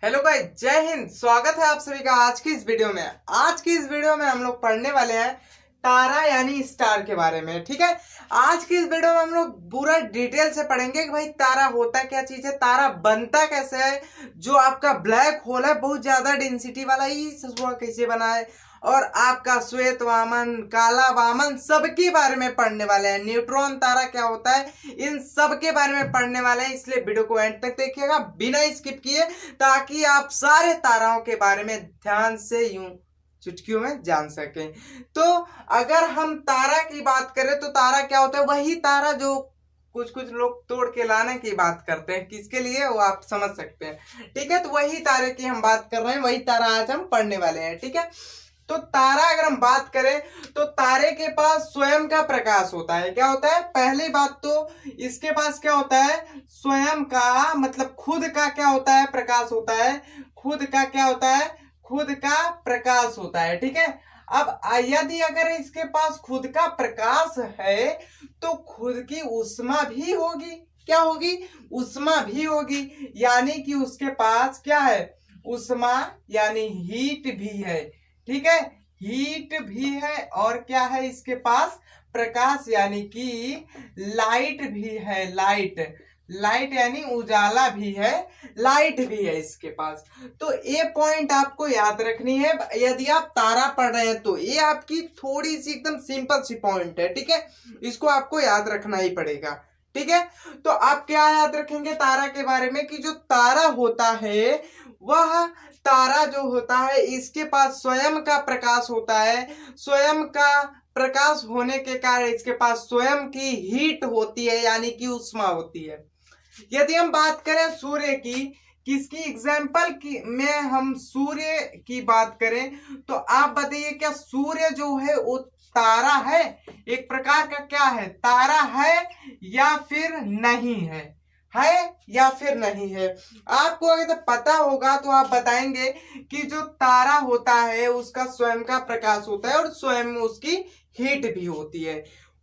Hello guys, जय हिंद। स्वागत है आप सभी का आज की इस वीडियो में। आज की इस वीडियो में हम लोग पढ़ने वाले हैं तारा यानी स्टार के बारे में। ठीक है, आज की इस वीडियो में हम लोग पूरा डिटेल से पढ़ेंगे कि भाई तारा होता क्या चीज है, तारा बनता कैसे है, जो आपका ब्लैक होल है बहुत ज्यादा डेंसिटी वाला, ये कैसे बना है, और आपका श्वेत वामन, काला वामन, सबके बारे में पढ़ने वाले हैं। न्यूट्रॉन तारा क्या होता है, इन सब के बारे में पढ़ने वाले हैं, इसलिए वीडियो को एंड तक देखिएगा बिना स्किप किए, ताकि आप सारे ताराओं के बारे में ध्यान से यूं चुटकियों में जान सकें। तो अगर हम तारा की बात करें तो तारा क्या होता है, वही तारा जो कुछ कुछ लोग तोड़ के लाने की बात करते हैं, किसके लिए वो आप समझ सकते हैं। ठीक है, तो वही तारे की हम बात कर रहे हैं, वही तारा आज हम पढ़ने वाले हैं। ठीक है, तो तारा अगर हम बात करें तो तारे के पास स्वयं का प्रकाश होता है। क्या होता है, पहली बात तो इसके पास क्या होता है, स्वयं का मतलब खुद का क्या होता है, प्रकाश होता है। खुद का क्या होता है, खुद का प्रकाश होता है। ठीक है, अब यदि अगर इसके पास खुद का प्रकाश है तो खुद की ऊष्मा भी होगी। क्या होगी, ऊष्मा भी होगी, यानी कि उसके पास क्या है, ऊष्मा यानी हीट भी है। ठीक है, हीट भी है, और क्या है इसके पास, प्रकाश यानी कि लाइट भी है। लाइट यानी उजाला भी है, लाइट भी है इसके पास। तो ये पॉइंट आपको याद रखनी है यदि आप तारा पढ़ रहे हैं, तो ये आपकी थोड़ी सी एकदम सिंपल सी पॉइंट है। ठीक है, इसको आपको याद रखना ही पड़ेगा। ठीक है, तो आप क्या याद रखेंगे तारा के बारे में, कि जो तारा होता है वह तारा जो होता है इसके पास स्वयं का प्रकाश होता है। स्वयं का प्रकाश होने के कारण इसके पास स्वयं की हीट होती है, यानी कि ऊष्मा होती है। यदि हम बात करें सूर्य की, किसकी एग्जाम्पल की में हम सूर्य की बात करें, तो आप बताइए क्या सूर्य जो है वो तारा है, एक प्रकार का क्या है, तारा है या फिर नहीं है या फिर नहीं है। आपको अगर तो पता होगा तो आप बताएंगे कि जो तारा होता है उसका स्वयं का प्रकाश होता है और स्वयं में उसकी हीट भी होती है।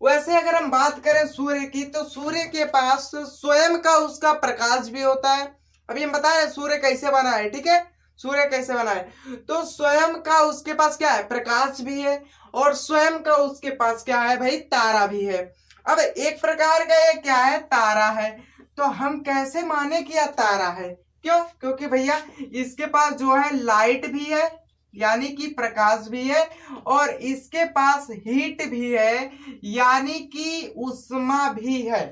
वैसे अगर हम बात करें सूर्य की, तो सूर्य के पास स्वयं का उसका प्रकाश भी होता है। अभी हम बता रहे सूर्य कैसे बना है। ठीक है, सूर्य कैसे बना है, तो स्वयं का उसके पास क्या है, प्रकाश भी है, और स्वयं का उसके पास क्या है भाई, तारा भी है। अब एक प्रकार का ये क्या है, तारा है, तो हम कैसे माने कि यह तारा है, क्यों, क्योंकि भैया इसके पास जो है लाइट भी है, यानी कि प्रकाश भी है, और इसके पास हीट भी है, यानी कि ऊष्मा भी है।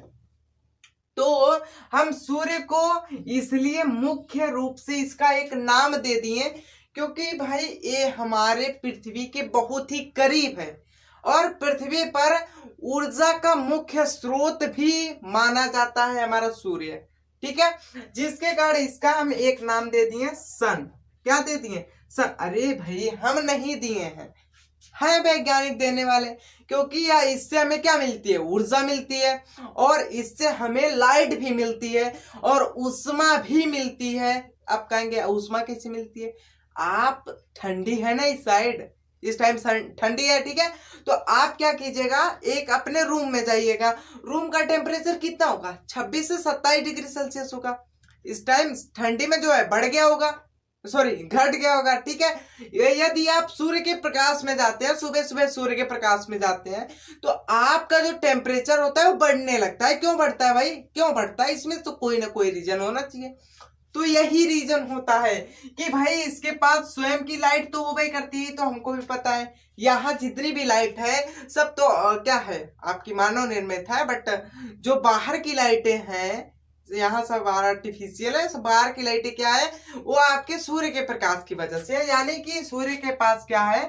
तो हम सूर्य को इसलिए मुख्य रूप से इसका एक नाम दे दिए क्योंकि भाई ये हमारे पृथ्वी के बहुत ही करीब है, और पृथ्वी पर ऊर्जा का मुख्य स्रोत भी माना जाता है हमारा सूर्य। ठीक है, जिसके कारण इसका हम एक नाम दे दिए सन। क्या दे दिए, सन। अरे भाई हम नहीं दिए हैं वैज्ञानिक देने वाले, क्योंकि या इससे हमें क्या मिलती है, ऊर्जा मिलती है, और इससे हमें लाइट भी मिलती है और ऊष्मा भी मिलती है। आप कहेंगे ऊष्मा कैसे मिलती है, आप ठंडी है ना इस साइड, इस टाइम ठंडी है। ठीक है, तो आप क्या कीजिएगा, एक अपने रूम में जाइएगा, रूम का टेम्परेचर कितना होगा, 26 से 27 डिग्री सेल्सियस होगा। इस टाइम ठंडी में जो है बढ़ गया होगा, सॉरी घट गया होगा। ठीक है, यदि आप सूर्य के प्रकाश में जाते हैं, सुबह सुबह सूर्य के प्रकाश में जाते हैं, तो आपका जो टेम्परेचर होता है वो बढ़ने लगता है। क्यों बढ़ता है भाई, क्यों बढ़ता है, इसमें तो कोई ना कोई रीजन होना चाहिए। तो यही रीजन होता है कि भाई इसके पास स्वयं की लाइट तो वो भी करती है, तो हमको भी पता है यहाँ जितनी भी लाइट है सब तो क्या है, आपकी मानव निर्मित है, बट जो बाहर की लाइटें हैं यहाँ सब आर्टिफिशियल है, सब बाहर की लाइटें क्या है, वो आपके सूर्य के प्रकाश की वजह से है, यानी कि सूर्य के पास क्या है,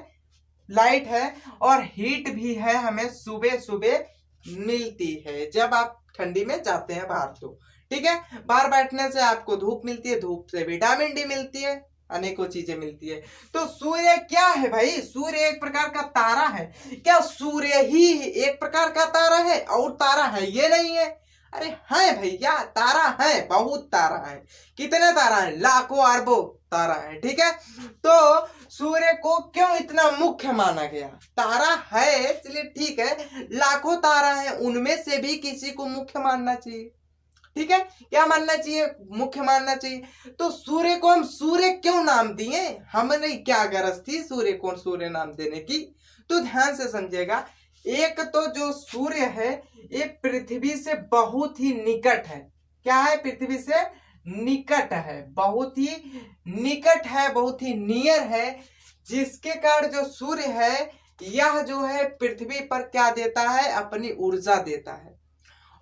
लाइट है, और हीट भी है, हमें सुबह सुबह मिलती है जब आप ठंडी में जाते हैं बाहर। तो ठीक है, बाहर बैठने से आपको धूप मिलती है, धूप से विटामिन डी मिलती है, अनेकों चीजें मिलती है। तो सूर्य क्या है भाई, सूर्य एक प्रकार का तारा है। क्या सूर्य ही एक प्रकार का तारा है और तारा है ये नहीं है, अरे है भैया, तारा है, बहुत तारा है। कितने तारा है, लाखों अरबों तारा है। ठीक है, तो सूर्य को क्यों इतना मुख्य माना गया, तारा है चलिए ठीक है, लाखों तारा है, उनमें से भी किसी को मुख्य मानना चाहिए। ठीक है, क्या मानना चाहिए, मुख्य मानना चाहिए। तो सूर्य को हम सूर्य क्यों नाम दिए, हमने क्या गरज थी सूर्य को सूर्य नाम देने की, तो ध्यान से समझिएगा। एक तो जो सूर्य है ये पृथ्वी से बहुत ही निकट है, क्या है, पृथ्वी से निकट है, बहुत ही निकट है, बहुत ही नियर है, जिसके कारण जो सूर्य है यह जो है पृथ्वी पर क्या देता है, अपनी ऊर्जा देता है।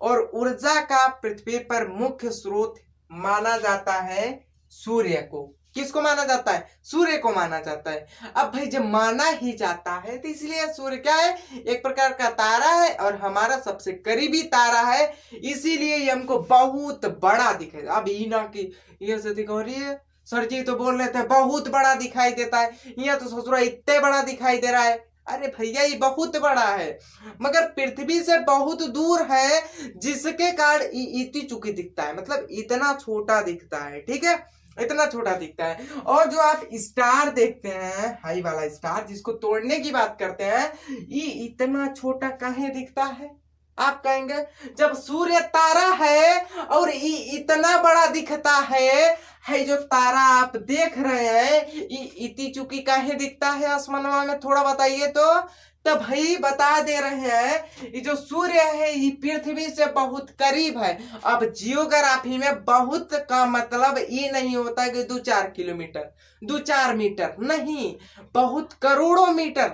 और ऊर्जा का पृथ्वी पर मुख्य स्रोत माना जाता है सूर्य को। किसको माना जाता है, सूर्य को माना जाता है। अब भाई जब माना ही जाता है तो इसलिए सूर्य क्या है, एक प्रकार का तारा है और हमारा सबसे करीबी तारा है, इसीलिए ये हमको बहुत बड़ा दिखाई। अब ईना की ये से दिखा रही है, सर जी तो बोल रहे थे बहुत बड़ा दिखाई देता है, यहाँ तो ससुरा इतने बड़ा दिखाई दे रहा है। अरे भैया ये बहुत बड़ा है, मगर पृथ्वी से बहुत दूर है, जिसके कारण इतनी चुकी दिखता है, मतलब इतना छोटा दिखता है, ठीक है, इतना छोटा दिखता है। और जो आप स्टार देखते हैं, हाई वाला स्टार जिसको तोड़ने की बात करते हैं, ये इतना छोटा काहे दिखता है, आप कहेंगे जब सूर्य तारा है और इतना बड़ा दिखता है जो तारा आप देख रहे हैं इतनी चुकी काहे दिखता है आसमानवा में, थोड़ा बताइए तो भाई बता दे रहे हैं ये जो सूर्य है ये पृथ्वी से बहुत करीब है। अब जियोग्राफी में बहुत का मतलब ये नहीं होता कि 2-4 किलोमीटर 2-4 मीटर नहीं, बहुत करोड़ों मीटर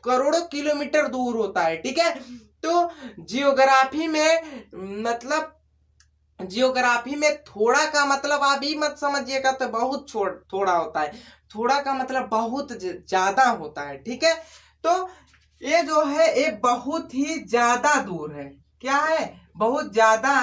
करोड़ों किलोमीटर दूर होता है, ठीक है। तो जियोग्राफी में मतलब जियोग्राफी में थोड़ा का मतलब आप ही मत समझिएगा तो बहुत थोड़ा होता है, थोड़ा का मतलब बहुत ज्यादा होता है, ठीक है। तो ये जो है ये बहुत ही ज्यादा दूर है, क्या है, बहुत ज्यादा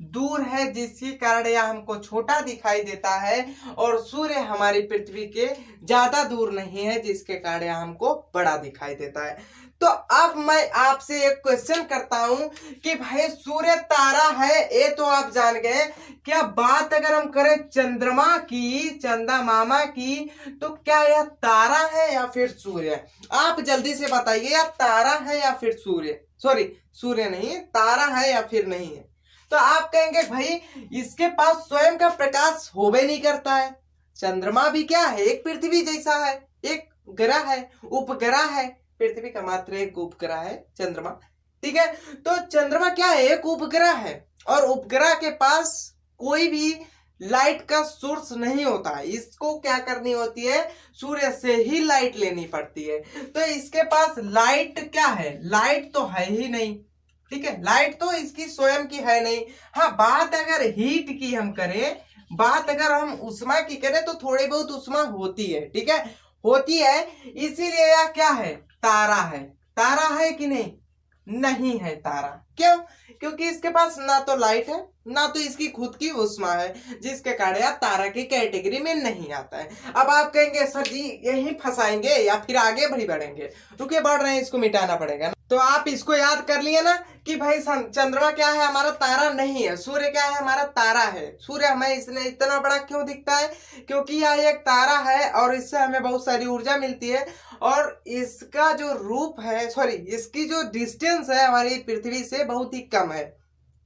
दूर है, जिसके कारण यह हमको छोटा दिखाई देता है। और सूर्य हमारी पृथ्वी के ज्यादा दूर नहीं है, जिसके कारण यह हमको बड़ा दिखाई देता है। तो अब मैं आपसे एक क्वेश्चन करता हूं कि भाई सूर्य तारा है ये तो आप जान गए, क्या बात अगर हम करें चंद्रमा की, चंदा मामा की, तो क्या यह तारा है या फिर सूर्य, आप जल्दी से बताइए, या तारा है या फिर सूर्य, सॉरी सूर्य नहीं, तारा है या फिर नहीं है। तो आप कहेंगे भाई इसके पास स्वयं का प्रकाश होवे नहीं करता है। चंद्रमा भी क्या है, एक पृथ्वी जैसा है, एक ग्रह है, उपग्रह है, पृथ्वी का मात्र एक उपग्रह है चंद्रमा, ठीक है। तो चंद्रमा क्या है, एक उपग्रह है, और उपग्रह के पास कोई भी लाइट का सोर्स नहीं होता है, इसको क्या करनी होती है, सूर्य से ही लाइट लेनी पड़ती है। तो इसके पास लाइट क्या है, लाइट तो है ही नहीं, ठीक है, लाइट तो इसकी स्वयं की है नहीं। हाँ, बात अगर हीट की हम करें, बात अगर हम उष्मा की करें तो थोड़ी बहुत उष्मा होती है, ठीक है, होती है, इसीलिए यह क्या है, तारा है। तारा है कि नहीं, नहीं है तारा, क्यों, क्योंकि इसके पास ना तो लाइट है ना तो इसकी खुद की उष्मा है, जिसके कारण यह तारा की कैटेगरी में नहीं आता है। अब आप कहेंगे सर जी यही फंसाएंगे या फिर आगे बढ़ेंगे, रुके बढ़ रहे हैं, इसको मिटाना पड़ेगा ना। तो आप इसको याद कर लिए ना कि भाई चंद्रमा क्या है, हमारा तारा नहीं है, सूर्य क्या है, हमारा तारा है। सूर्य हमें इसने इतना बड़ा क्यों दिखता है, क्योंकि यह एक तारा है और इससे हमें बहुत सारी ऊर्जा मिलती है, और इसका जो रूप है, सॉरी इसकी जो डिस्टेंस है हमारी पृथ्वी से बहुत ही कम है,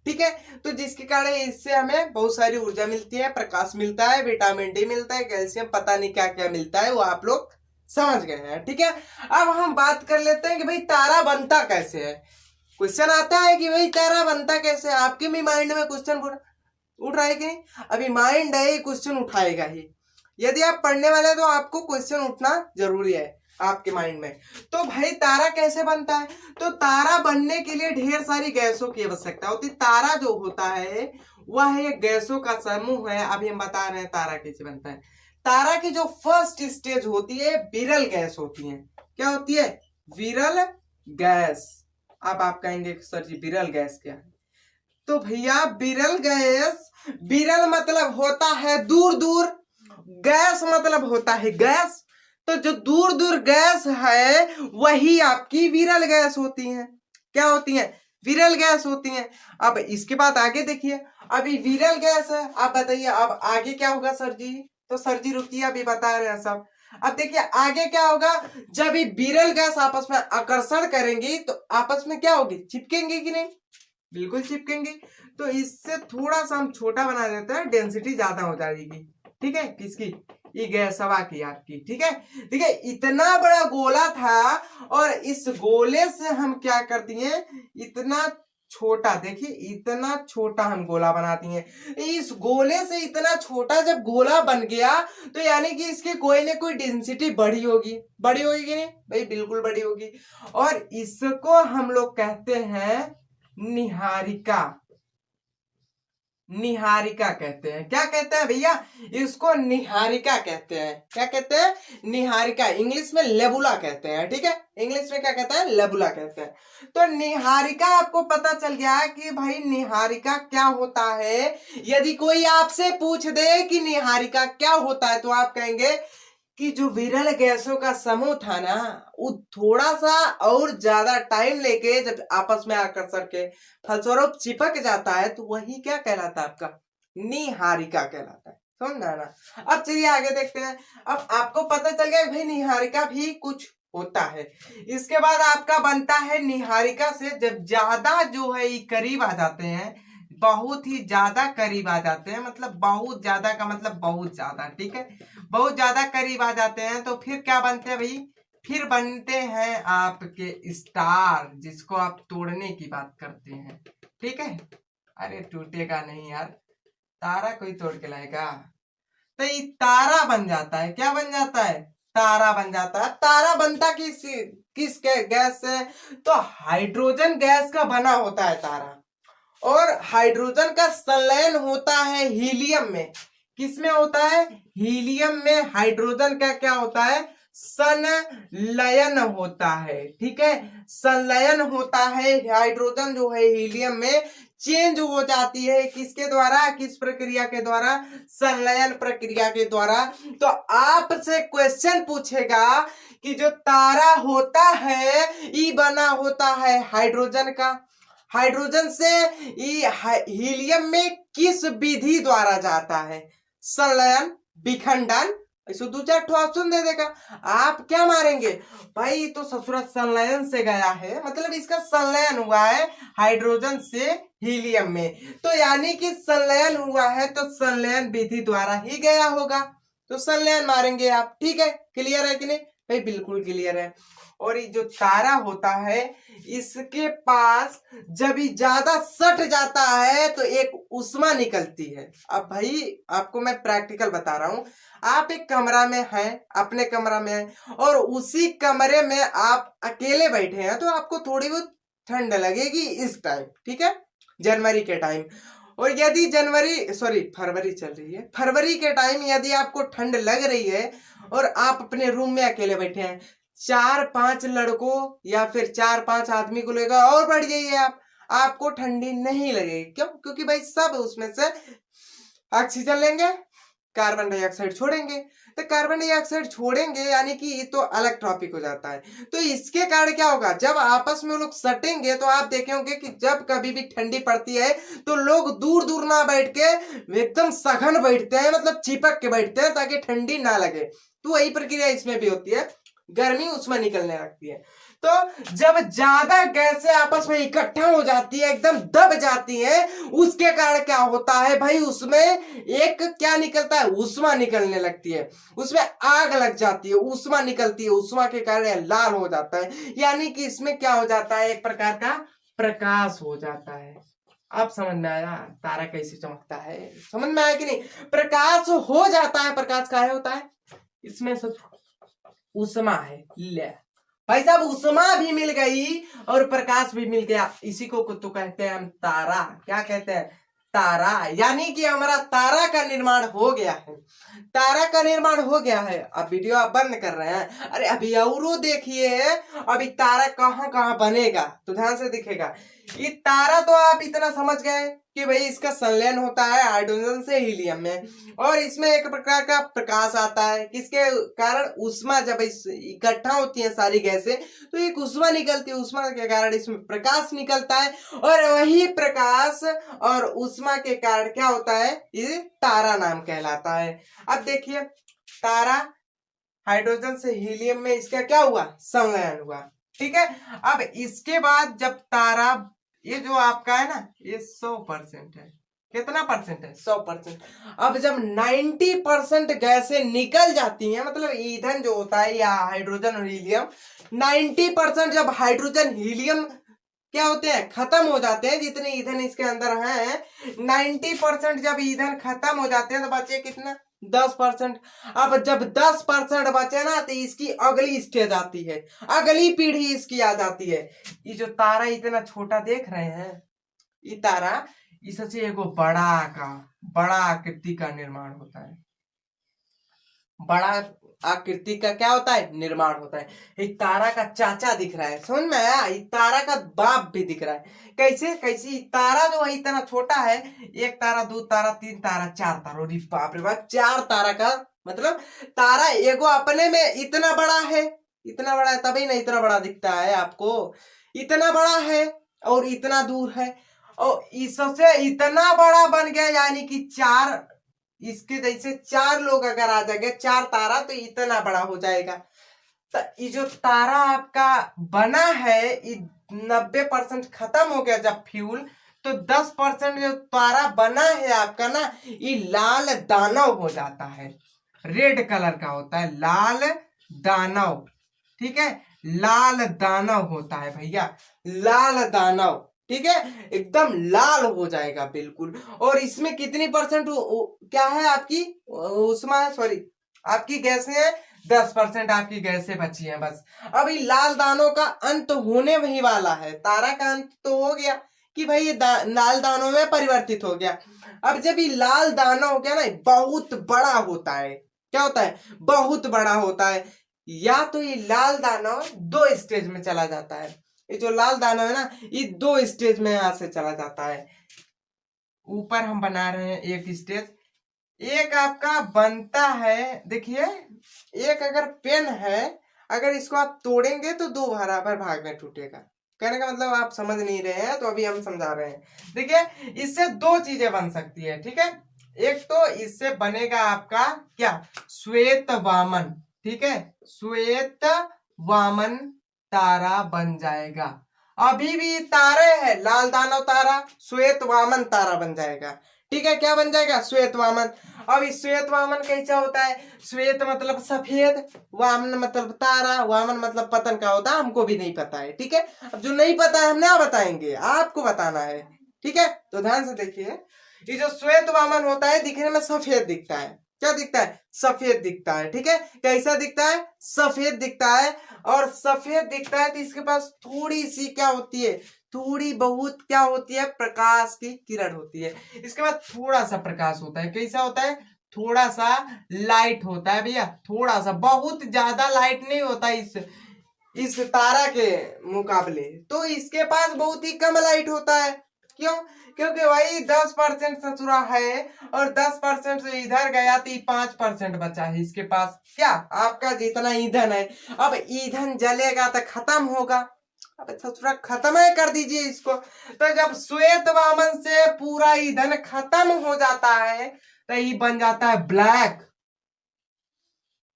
ठीक है। तो जिसके कारण इससे हमें बहुत सारी ऊर्जा मिलती है, प्रकाश मिलता है, विटामिन डी मिलता है, कैल्शियम, पता नहीं क्या क्या मिलता है, वो आप लोग समझ गए हैं, ठीक है। अब हम बात कर लेते हैं कि भाई तारा बनता कैसे है। क्वेश्चन आता है कि भाई तारा बनता कैसे है, आपके भी माइंड में क्वेश्चन उठ रहा है कि नहीं, अभी माइंड है क्वेश्चन उठाएगा ही, यदि आप पढ़ने वाले हैं तो आपको क्वेश्चन उठना जरूरी है आपके माइंड में। तो भाई तारा कैसे बनता है, तो तारा बनने के लिए ढेर सारी गैसों की आवश्यकता होती है। तारा जो होता है वह एक गैसों का समूह है, अभी हम बता रहे हैं तारा कैसे बनता है। तारा की जो फर्स्ट स्टेज होती है विरल गैस होती है, क्या होती है, विरल गैस। अब आप कहेंगे सर जी विरल गैस क्या है, तो भैया विरल गैस, विरल मतलब होता है दूर दूर, गैस मतलब होता है गैस, तो जो दूर दूर गैस है वही आपकी विरल गैस होती है, क्या होती है, विरल गैस होती है। अब इसके बाद आगे देखिए, अभी विरल गैस है, आप बताइए अब आगे क्या होगा सर जी, तो सर जी रुकिए अभी बता रहे हैं सब। अब देखिए आगे क्या होगा, जब ये विरल गैस आपस में आकर्षण करेंगी तो आपस में क्या होगी, चिपकेंगे कि नहीं, बिल्कुल चिपकेंगे। तो इससे थोड़ा सा हम छोटा बना देते हैं, डेंसिटी ज्यादा हो जाएगी। ठीक है, किसकी? ये गैस हवा की आपकी। ठीक है, ठीक है, इतना बड़ा गोला था और इस गोले से हम क्या करती हैं, इतना छोटा, देखिए इतना छोटा हम गोला बनाती हैं। इस गोले से इतना छोटा जब गोला बन गया तो यानी कि इसकी कोई ना कोई डेंसिटी बड़ी होगी। बड़ी होगी कि नहीं भाई? बिल्कुल बड़ी होगी। और इसको हम लोग कहते हैं निहारिका। निहारिका कहते हैं। क्या कहते हैं भैया? इसको निहारिका कहते हैं। क्या कहते हैं? निहारिका। इंग्लिश में लेबुला कहते हैं। ठीक है, इंग्लिश में क्या कहते हैं? लेबुला कहते हैं। तो निहारिका आपको पता चल गया कि भाई निहारिका क्या होता है। यदि कोई आपसे पूछ दे कि निहारिका क्या होता है तो आप कहेंगे कि जो विरल गैसों का समूह था ना, वो थोड़ा सा और ज्यादा टाइम लेके जब आपस में आकर्षण के फलस्वरूप चिपक जाता है तो वही क्या कहलाता है? आपका निहारिका कहलाता है। समझा ना? अब चलिए आगे देखते हैं। अब आपको पता चल गया भाई निहारिका भी कुछ होता है। इसके बाद आपका बनता है निहारिका से जब ज्यादा जो है करीब आ जाते हैं, बहुत ही ज्यादा करीब आ जाते हैं, मतलब बहुत ज्यादा का मतलब बहुत ज्यादा। ठीक है, बहुत ज्यादा करीब आ जाते हैं तो फिर क्या बनते हैं भाई? फिर बनते हैं आपके स्टार, जिसको आप तोड़ने की बात करते हैं। ठीक है, अरे टूटेगा नहीं यार, तारा कोई तोड़ के लाएगा? तो ये तारा बन जाता है। क्या बन जाता है? तारा बन जाता है। तारा बनता किस गैस से? तो हाइड्रोजन गैस का बना होता है तारा। और हाइड्रोजन का संलयन होता है हीलियम में। किसमें होता है? हीलियम में हाइड्रोजन का क्या होता है? संलयन होता है। ठीक है, संलयन होता है। हाइड्रोजन जो है हीलियम में चेंज हो जाती है। किसके द्वारा? किस प्रक्रिया के द्वारा? संलयन प्रक्रिया के द्वारा। तो आपसे क्वेश्चन पूछेगा कि जो तारा होता है ये बना होता है हाइड्रोजन का। हाइड्रोजन से हीलियम में किस विधि द्वारा जाता है? संलयन, विखंडन। इसको दो चार ठो ऑप्शन दे देगा, आप क्या मारेंगे? भाई तो ससुरा संलयन से गया है, मतलब इसका संलयन हुआ है हाइड्रोजन से हीलियम में। तो यानी कि संलयन हुआ है तो संलयन विधि द्वारा ही गया होगा, तो संलयन मारेंगे आप। ठीक है, क्लियर है कि नहीं भाई? बिल्कुल क्लियर है। और ये जो तारा होता है इसके पास जब ये ज्यादा सट जाता है तो एक उष्मा निकलती है। अब भाई आपको मैं प्रैक्टिकल बता रहा हूं। आप एक कमरा में हैं, अपने कमरा में हैं और उसी कमरे में आप अकेले बैठे हैं तो आपको थोड़ी बहुत ठंड लगेगी इस टाइम। ठीक है, जनवरी के टाइम। और यदि फरवरी चल रही है, फरवरी के टाइम यदि आपको ठंड लग रही है और आप अपने रूम में अकेले बैठे हैं, 4-5 लड़कों या फिर 4-5 आदमी को लेकर और बढ़ जाइए आपको ठंडी नहीं लगेगी। क्यों? क्योंकि भाई सब उसमें से ऑक्सीजन लेंगे, कार्बन डाइऑक्साइड छोड़ेंगे। तो कार्बन डाइऑक्साइड छोड़ेंगे यानी कि ये तो अलग टॉपिक हो जाता है। तो इसके कारण क्या होगा, जब आपस में लोग सटेंगे तो आप देखेंगे कि जब कभी भी ठंडी पड़ती है तो लोग दूर दूर ना बैठ के एकदम सघन बैठते हैं, मतलब चिपक के बैठते हैं ताकि ठंडी ना लगे। तो वही प्रक्रिया इसमें भी होती है, गर्मी उसमें निकलने लगती है। तो जब ज्यादा गैसें आपस में इकट्ठा हो जाती है, एकदम दब जाती है, उसके कारण क्या होता है भाई? उसमें एक क्या निकलता है? उष्मा निकलने लगती है, उसमें आग लग जाती है, उष्मा निकलती है, उष्मा के कारण लाल हो जाता है। यानी कि इसमें क्या हो जाता है? एक प्रकार का प्रकाश हो जाता है। आप समझ में आया तारा कैसे चमकता है? समझ में आया कि नहीं? प्रकाश हो जाता है। प्रकाश काहे होता है? इसमें उष्मा है। ले भाई साहब, उष्मा भी मिल गई और प्रकाश भी मिल गया, इसी को तो कहते हैं हम तारा। क्या कहते हैं? तारा। यानी कि हमारा तारा का निर्माण हो गया है। तारा का निर्माण हो गया है। अब वीडियो आप बंद कर रहे हैं, अरे अभी और देखिए अभी तारा कहाँ कहाँ बनेगा तो ध्यान से दिखेगा। ये तारा तो आप इतना समझ गए कि भाई इसका संलयन होता है हाइड्रोजन से हीलियम में और इसमें एक प्रकार का प्रकाश आता है। किसके कारण? उष्मा जब इकट्ठा होती है सारी गैसें तो एक उष्मा निकलती है, उष्मा के कारण इसमें प्रकाश निकलता है और वही प्रकाश और उष्मा के कारण क्या होता है? ये तारा नाम कहलाता है। अब देखिए तारा हाइड्रोजन से हीलियम में इसका क्या हुआ? संलयन हुआ। ठीक है, अब इसके बाद जब तारा ये जो आपका है ना ये 100% है। कितना परसेंट है? 100%। अब जब 90% गैसें निकल जाती हैं, मतलब ईंधन जो होता है या हाइड्रोजन और हीलियम, 90% जब हाइड्रोजन हीलियम क्या होते हैं, खत्म हो जाते हैं, जितने ईंधन इसके अंदर हैं, 90% जब ईंधन खत्म हो जाते हैं तो बचे कितना? 10%। अब जब 10% बचे ना तो इसकी अगली स्टेज आती है, अगली पीढ़ी इसकी आ जाती है। ये जो तारा इतना छोटा देख रहे हैं, ये तारा इससे एगो बड़ा आकृति का निर्माण होता है। बड़ा आकृति का क्या होता है? निर्माण होता है। एक तारा का चाचा दिख रहा है, समझ में आया? एक तारा का बाप भी दिख रहा है। कैसे कैसे तारा जो है इतना छोटा है, एक तारा, दो तारा, तीन तारा, चार तारा, अरे बाप रे बाप, 4 तारा का मतलब तारा एगो अपने में इतना बड़ा है, इतना बड़ा है, तभी ना इतना बड़ा दिखता है आपको। इतना बड़ा है और इतना दूर है, और इससे इतना बड़ा बन गया, यानी कि 4, इसके जैसे 4 लोग अगर आ जाएंगे, 4 तारा, तो इतना बड़ा हो जाएगा। तो ये जो तारा आपका बना है, ये 90% खत्म हो गया जब फ्यूल, तो 10% जो तारा बना है आपका ना, ये लाल दानव हो जाता है। रेड कलर का होता है, लाल दानव। ठीक है, लाल दानव होता है भैया, लाल दानव। ठीक है, एकदम लाल हो जाएगा बिल्कुल। और इसमें कितनी परसेंट क्या है आपकी उसमें, सॉरी, आपकी गैसें हैं 10% आपकी गैसें बची हैं बस। अब ये लाल दानों का अंत होने वही वाला है। तारा का अंत तो हो गया कि भाई ये लाल दानों में परिवर्तित हो गया। अब जब ये लाल दाना हो गया ना, बहुत बड़ा होता है। क्या होता है? बहुत बड़ा होता है। या तो ये लाल दाना 2 स्टेज में चला जाता है। ये जो लाल दाना है ना, ये 2 स्टेज में यहां से चला जाता है। ऊपर हम बना रहे हैं एक स्टेज, एक आपका बनता है, देखिए, एक अगर पेन है, अगर इसको आप तोड़ेंगे तो 2 बराबर भाग में टूटेगा। कहने का मतलब आप समझ नहीं रहे हैं, तो अभी हम समझा रहे हैं। देखिए, इससे 2 चीजें बन सकती है। ठीक है, एक तो इससे बनेगा आपका क्या? श्वेत वामन। ठीक है, श्वेत वामन तारा बन जाएगा। अभी भी तारे है, लाल दानव तारा, श्वेत वामन तारा बन जाएगा। ठीक है, क्या बन जाएगा? श्वेत वामन। अब इस श्वेत वामन कैसा होता है? श्वेत मतलब सफेद, वामन मतलब तारा, वामन मतलब पतन का होता है, हमको भी नहीं पता है। ठीक है, अब जो नहीं पता है हम ना बताएंगे, आपको बताना है। ठीक है, तो ध्यान से देखिए, ये जो श्वेत वामन होता है दिखने में सफेद दिखता है। क्या दिखता है? सफेद दिखता है। ठीक है, कैसा दिखता है? सफेद दिखता है। और सफेद दिखता है तो इसके पास थोड़ी सी क्या होती है? थोड़ी बहुत क्या होती है? प्रकाश की किरण होती है। इसके बाद थोड़ा सा प्रकाश होता है। कैसा होता है? थोड़ा सा लाइट होता है भैया, थोड़ा सा, बहुत ज्यादा लाइट नहीं होता इस तारा के मुकाबले। तो इसके पास बहुत ही कम लाइट होता है। क्यों? क्योंकि वही 10% ससुरा है, और 10% से इधर गया तो 5% बचा है इसके पास। क्या? आपका जितना ईंधन है, अब ईंधन जलेगा तो खत्म होगा। अब ससुरा खत्म है, कर दीजिए इसको। तो जब श्वेत वामन से पूरा ईंधन खत्म हो जाता है तो ये बन जाता है ब्लैक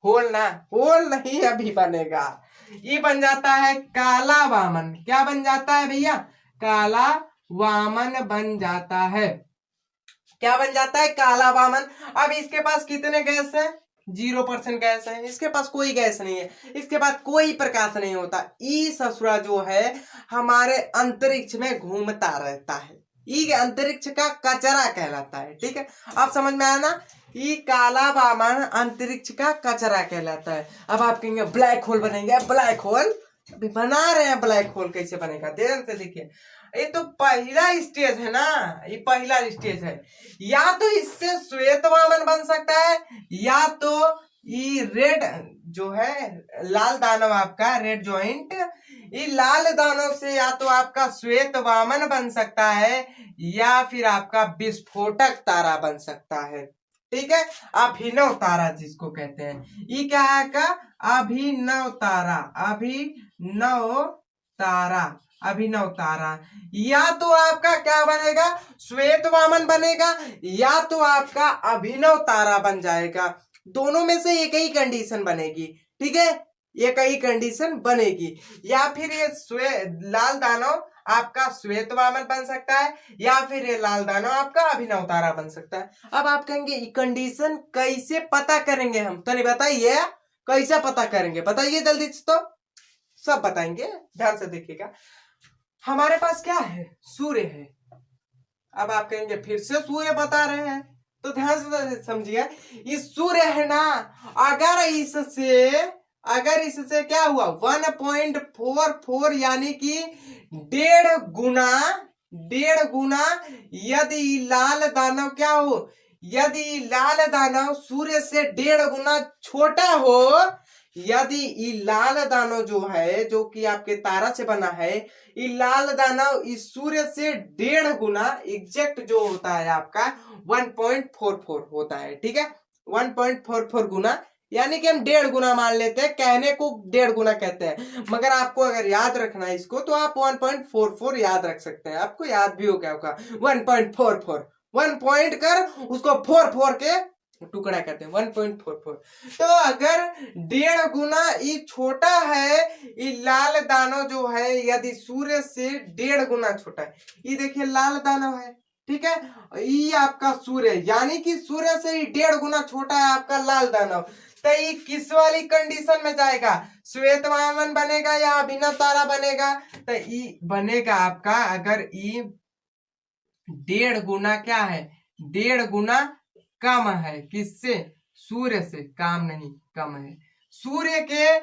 होल। ना, होल नहीं अभी बनेगा, ये बन जाता है काला वामन। क्या बन जाता है भैया? काला वामन बन जाता है। क्या बन जाता है? काला वामन। अब इसके पास कितने गैस है? 0% गैस है। इसके पास कोई गैस नहीं है, इसके पास कोई प्रकाश नहीं होता। ई ससुरा जो है हमारे अंतरिक्ष में घूमता रहता है, ये अंतरिक्ष का कचरा कहलाता है। ठीक है, आप समझ में आया ना? ये काला वामन अंतरिक्ष का कचरा कहलाता है। अब आप कहेंगे ब्लैक होल बनेंगे। ब्लैक होल अभी बना रहे हैं, ब्लैक होल कैसे बनेगा ध्यान से देखिए। ये तो पहला स्टेज है ना, ये पहला स्टेज है। या तो इससे श्वेत वामन बन सकता है, या तो ये रेड जो है लाल दानव आपका रेड जॉइंट, ये लाल दानव से या तो आपका श्वेत वामन बन सकता है, या फिर आपका विस्फोटक तारा बन सकता है। ठीक है, अभिनव तारा जिसको कहते हैं, ये क्या है का? अभिनव तारा, अभिनव तारा, अभिनव तारा। या तो आपका क्या बनेगा? श्वेत वामन बनेगा, या तो आपका अभिनव तारा बन जाएगा। दोनों में से एक ही कंडीशन बनेगी। ठीक है, एक ही कंडीशन बनेगी। या फिर ये लाल दानव आपका श्वेत वामन बन सकता है, या फिर ये लाल दानव आपका अभिनव तारा बन सकता है। अब आप कहेंगे कंडीशन कैसे पता करेंगे हम, तो नहीं बताइए कैसे पता करेंगे, बताइए जल्दी से। तो सब बताएंगे, ध्यान से देखिएगा। हमारे पास क्या है, सूर्य है। अब आप कहेंगे फिर से सूर्य बता रहे हैं, तो ध्यान से समझिए, ये सूर्य है ना, अगर इससे क्या हुआ 1.44 यानी कि 1.5 गुना यदि लाल दानव क्या हो, यदि लाल दानव सूर्य से 1.5 गुना छोटा हो, यदि लाल दानव जो है, जो कि आपके तारा से बना है, ये लाल दानव इस सूर्य से 1.5 गुना एग्जैक्ट जो होता है आपका 1.44 होता है, ठीक है। 1.44 गुना यानी कि हम 1.5 गुना मान लेते हैं, कहने को 1.5 गुना कहते हैं, मगर आपको अगर याद रखना है इसको तो आप 1.44 याद रख सकते हैं। आपको याद भी हो गया होगा 1.44, 1 पॉइंट कर उसको 4 के टुकड़ा करते हैं 1.44। तो अगर 1.5 गुना ये छोटा है, ये लाल दानव जो है यदि सूर्य से 1.5 गुना छोटा है, ये देखिए लाल दानव है, ठीक है, ये आपका सूर्य यानी कि सूर्य से 1.5 गुना छोटा है आपका लाल दानव। तो ये किस वाली कंडीशन में जाएगा, श्वेत वामन बनेगा या अभिनव तारा बनेगा? तो ये बनेगा आपका, अगर ये 1.5 गुना क्या है, 1.5 गुना कम है, किससे, सूर्य से, काम नहीं कम है, सूर्य के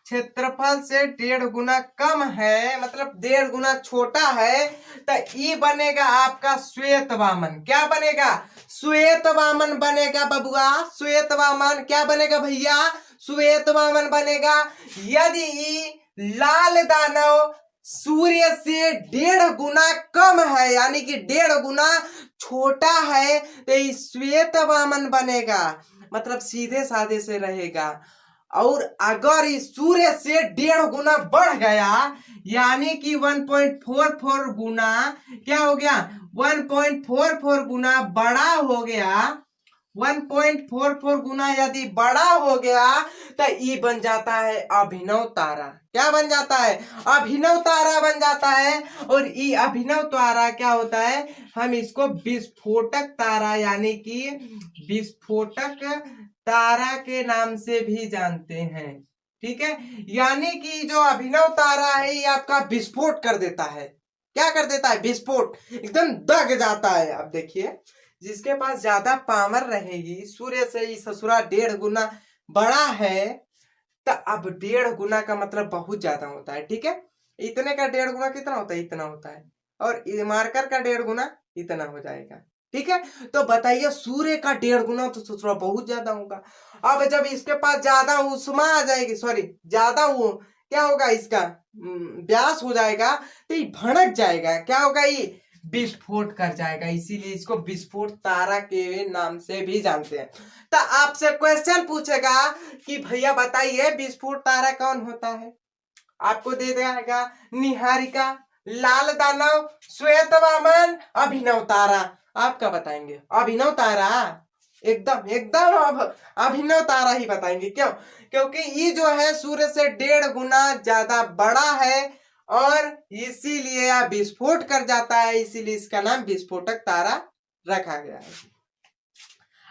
क्षेत्रफल से 1.5 गुना कम है, मतलब 1.5 गुना छोटा है, तो ये बनेगा आपका श्वेत वामन। क्या बनेगा, श्वेत वामन बनेगा बबुआ, श्वेत वामन क्या बनेगा भैया, श्वेत वामन बनेगा। यदि लाल दानव सूर्य से 1.5 गुना कम है यानी कि 1.5 गुना छोटा है, तो श्वेत वामन बनेगा, मतलब सीधे साधे से रहेगा। और अगर इस सूर्य से 1.5 गुना बढ़ गया यानी कि 1.44 गुना क्या हो गया, 1.44 गुना बड़ा हो गया, 1.44 गुना यदि बड़ा हो गया तो ये बन जाता है अभिनव तारा। क्या बन जाता है, अभिनव तारा बन जाता है। और ये अभिनव तारा क्या होता है, हम इसको विस्फोटक तारा यानी कि विस्फोटक तारा के नाम से भी जानते हैं, ठीक है। यानी कि जो अभिनव तारा है ये आपका विस्फोट कर देता है। क्या कर देता है, विस्फोट, एकदम दग जाता है। अब देखिए, जिसके पास ज्यादा पावर रहेगी, सूर्य से ही ससुरा 1.5 गुना बड़ा है, तो अब 1.5 गुना का मतलब बहुत ज्यादा होता है, ठीक है। इतने का 1.5 गुना कितना होता है, इतना होता है, और मार्कर का 1.5 गुना इतना हो जाएगा, ठीक है। तो बताइए सूर्य का 1.5 गुना तो ससुरा बहुत ज्यादा होगा। अब जब इसके पास ज्यादा उष्मा आ जाएगी, सॉरी ज्यादा वो क्या होगा, इसका व्यास हो जाएगा, तो ये भड़क जाएगा, क्या होगा, ये विस्फोट कर जाएगा, इसीलिए इसको विस्फोट तारा के नाम से भी जानते हैं। तो आपसे क्वेश्चन पूछेगा कि भैया बताइए विस्फोट तारा कौन होता है, आपको दे देगा निहारिका, लाल दानव, श्वेत वामन, अभिनव तारा। आपका बताएंगे अभिनव तारा, एकदम एकदम अभिनव तारा ही बताएंगे। क्यों, क्योंकि ये जो है सूर्य से 1.5 गुना ज्यादा बड़ा है और इसीलिए यह विस्फोट कर जाता है, इसीलिए इसका नाम विस्फोटक तारा रखा गया है।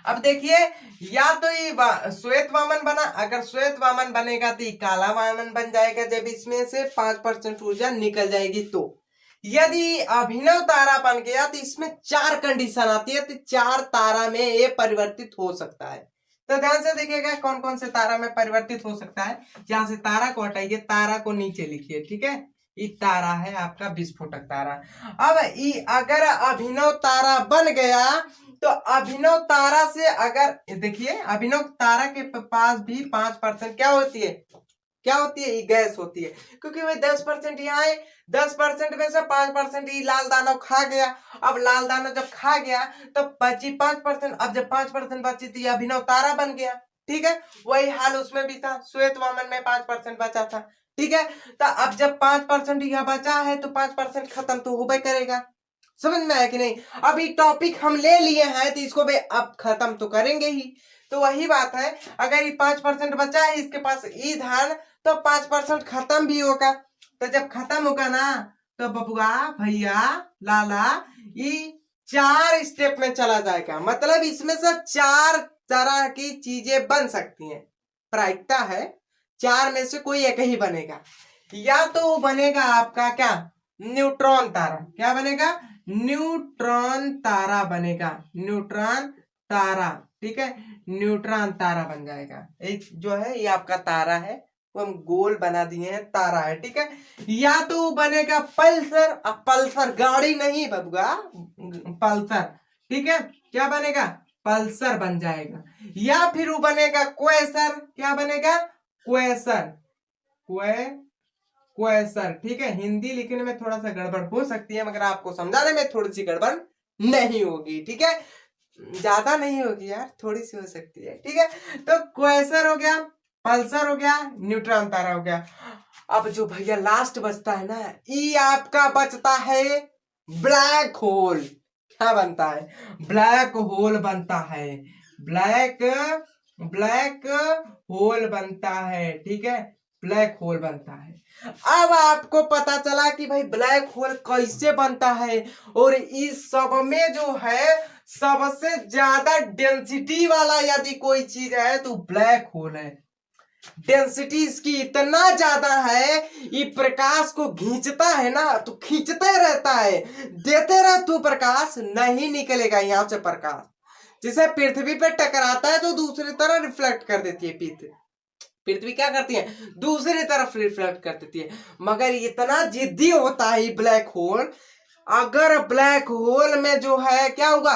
अब देखिए, या तो ये श्वेत वामन बना, अगर श्वेत वामन बनेगा तो ये काला वामन बन जाएगा, जब इसमें से 5% ऊर्जा निकल जाएगी। तो यदि अभिनव तारा बन गया तो इसमें 4 कंडीशन आती है, तो 4 तारा में ये परिवर्तित हो सकता है। तो ध्यान से देखिएगा कौन कौन से तारा में परिवर्तित हो सकता है। जहां से तारा को हटाइए, तारा को नीचे लिखिए, ठीक है। ये तारा है आपका विस्फोटक तारा। अब ये अगर अभिनव तारा बन गया तो अभिनव तारा से अगर देखिए, अभिनव तारा के पास भी 5% क्या होती है, क्या होती है, ये गैस होती है, क्योंकि वह 10% यहाँ है, 10% में से 5% ये लाल दानव खा गया। अब लाल दानव जब खा गया तो बची 5%, अब जब 5% बची तो ये अभिनव तारा बन गया, ठीक है। वही हाल उसमें भी था, श्वेत वामन में 5% बचा था, ठीक है। तो अब जब 5% यह बचा है तो 5% खत्म तो हो करेगा, समझ में आया कि नहीं। अभी टॉपिक हम ले लिए हैं तो इसको भी अब खत्म तो करेंगे ही। तो वही बात है, अगर ये 5% बचा है इसके पास ईंधन, तो 5% खत्म भी होगा। तो जब खत्म होगा ना, तो बबुआ भैया लाला ये 4 स्टेप में चला जाएगा। मतलब इसमें से 4 तरह की चीजें बन सकती हैं। प्रायिकता है 4 में से कोई एक ही बनेगा। या तो वो बनेगा आपका क्या, न्यूट्रॉन तारा। क्या बनेगा, न्यूट्रॉन तारा बनेगा, न्यूट्रॉन तारा। ठीक है, न्यूट्रॉन तारा बन जाएगा। एक जो है ये आपका तारा है, वो हम गोल बना दिए हैं, तारा है। ठीक है, या तो बनेगा पल्सर। अब पल्सर गाड़ी नहीं बबुआ, पल्सर। ठीक है, क्या बनेगा, पल्सर बन जाएगा। या फिर वो बनेगा क्वेसर। क्या बनेगा, क्वेसर, क्वेसर। ठीक है, हिंदी लिखने में थोड़ा सा गड़बड़ हो सकती है, मगर आपको समझाने में थोड़ी सी गड़बड़ नहीं होगी। ठीक है, ज्यादा नहीं होगी यार, थोड़ी सी हो सकती है। ठीक है, तो क्वेसर हो गया, पल्सर हो गया, न्यूट्रॉन तारा हो गया। अब जो भैया लास्ट बचता है ना, ये आपका बचता है ब्लैक होल। क्या बनता है, ब्लैक होल बनता है, ब्लैक होल बनता है। ठीक है, ब्लैक होल बनता है। अब आपको पता चला कि भाई ब्लैक होल कैसे बनता है, और इस सब में जो है सबसे ज्यादा डेंसिटी वाला यदि कोई चीज है तो ब्लैक होल है। डेंसिटी इसकी इतना ज्यादा है, ये प्रकाश को खींचता है ना, तो खींचते रहता है, देते रह तू प्रकाश, नहीं निकलेगा यहाँ से प्रकाश। जिसे पृथ्वी पे टकराता है तो दूसरी तरफ रिफ्लेक्ट कर देती है पृथ्वी क्या करती है, दूसरी तरफ रिफ्लेक्ट कर देती है। मगर इतना जिद्दी होता है ब्लैक होल, अगर ब्लैक होल में जो है क्या होगा,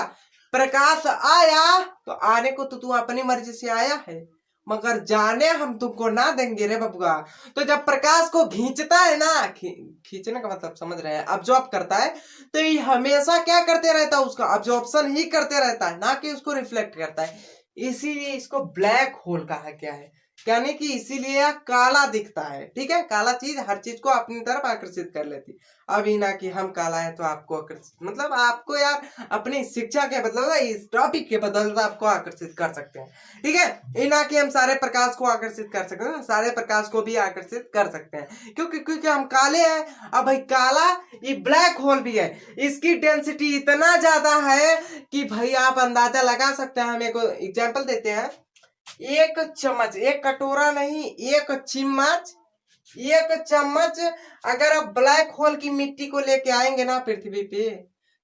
प्रकाश आया तो आने को तो तू अपनी मर्जी से आया है, मगर जाने हम तुमको ना देंगे रे बबुआ। तो जब प्रकाश को खींचता है ना, खींचने का मतलब समझ रहे हैं, ऑब्जॉर्ब करता है, तो ये हमेशा क्या करते रहता है, उसका ऑब्जॉर्प्शन ही करते रहता है, ना कि उसको रिफ्लेक्ट करता है। इसीलिए इसको ब्लैक होल कहा गया है, यानी कि इसीलिए यह काला दिखता है। ठीक है, काला चीज हर चीज को अपनी तरफ आकर्षित कर लेती। अभी ना कि हम काला है तो आपको आकर्षित, मतलब आपको यार अपनी शिक्षा के बदल इस टॉपिक के बदल आपको आकर्षित कर सकते हैं। ठीक है, ये ना कि हम सारे प्रकाश को आकर्षित कर सकते हैं, सारे प्रकाश को भी आकर्षित कर सकते हैं, क्योंकि हम काले हैं। अब भाई काला ये ब्लैक होल भी है, इसकी डेंसिटी इतना ज्यादा है कि भाई आप अंदाजा लगा सकते हैं। हम एक एग्जाम्पल देते हैं, एक चम्मच, एक कटोरा नहीं, एक चम्मच अगर आप ब्लैक होल की मिट्टी को लेके आएंगे ना पृथ्वी पे,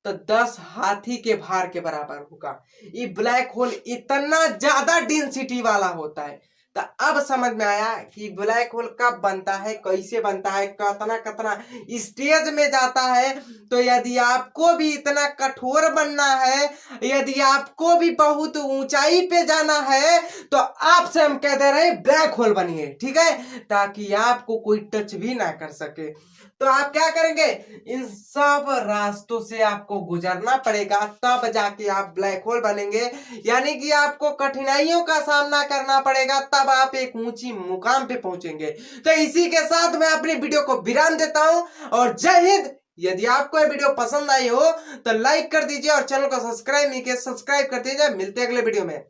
तो 10 हाथी के भार के बराबर होगा। ये ब्लैक होल इतना ज्यादा डेंसिटी वाला होता है। तो अब समझ में आया कि ब्लैक होल कब बनता है, कैसे बनता है, कितना स्टेज में जाता है। तो यदि आपको भी इतना कठोर बनना है, यदि आपको भी बहुत ऊंचाई पे जाना है, तो आपसे हम कह दे रहे हैं ब्लैक होल बनिए। ठीक है, ताकि आपको कोई टच भी ना कर सके। तो आप क्या करेंगे, इन सब रास्तों से आपको गुजरना पड़ेगा, तब जाके आप ब्लैक होल बनेंगे। यानी कि आपको कठिनाइयों का सामना करना पड़ेगा, तब आप एक ऊंची मुकाम पे पहुंचेंगे। तो इसी के साथ मैं अपनी वीडियो को विराम देता हूं, और जय हिंद। यदि आपको ये वीडियो पसंद आई हो तो लाइक कर दीजिए, और चैनल को सब्सक्राइब नहीं किया सब्सक्राइब कर दीजिए। मिलते हैं अगले वीडियो में।